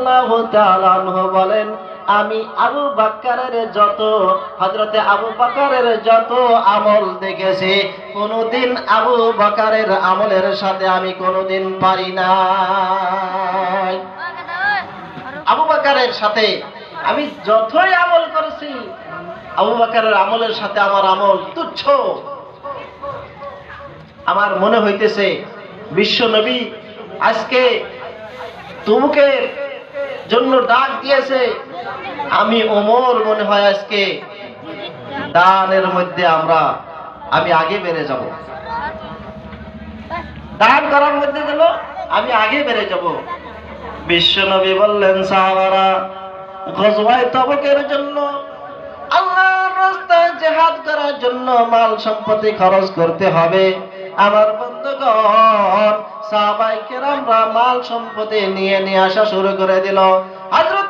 রাদিয়াল্লাহু তাআলা আনহু বলেন, আমি আবু বকরের হযরতে আবু বকরের যত আমল দেখেছি, কোনদিন আবু বকরের আমলের সাথে আমি কোনদিন পারি নাই। আবু বকরের সাথে আমি যতই আমল করেছি, আবু বকরের আমলের সাথে আমার আমল তুচ্ছ। আমার মনে হইতেছে বিশ্ব নবী আজকে তুমুকের জন্য ডাক দিয়েছে, আমি ওমর মনে হয় আজকে দানের মধ্যে আমি আগে বেড়ে যাব, দান করার মধ্যে গেল আমি আগে বেড়ে যাব। বিশ্ব নবী বললেন, সাহাবারা, গজওয়ায়ে তবুকের জন্য, আল্লাহর রাস্তায় জিহাদ করার জন্য মাল সম্পত্তি খরচ করতে হবে। আমার বন্ধুগণ, সাহাবায়ে কেরামরা মাল সম্পত্তি নিয়ে আসা শুরু করে দিল। হযরত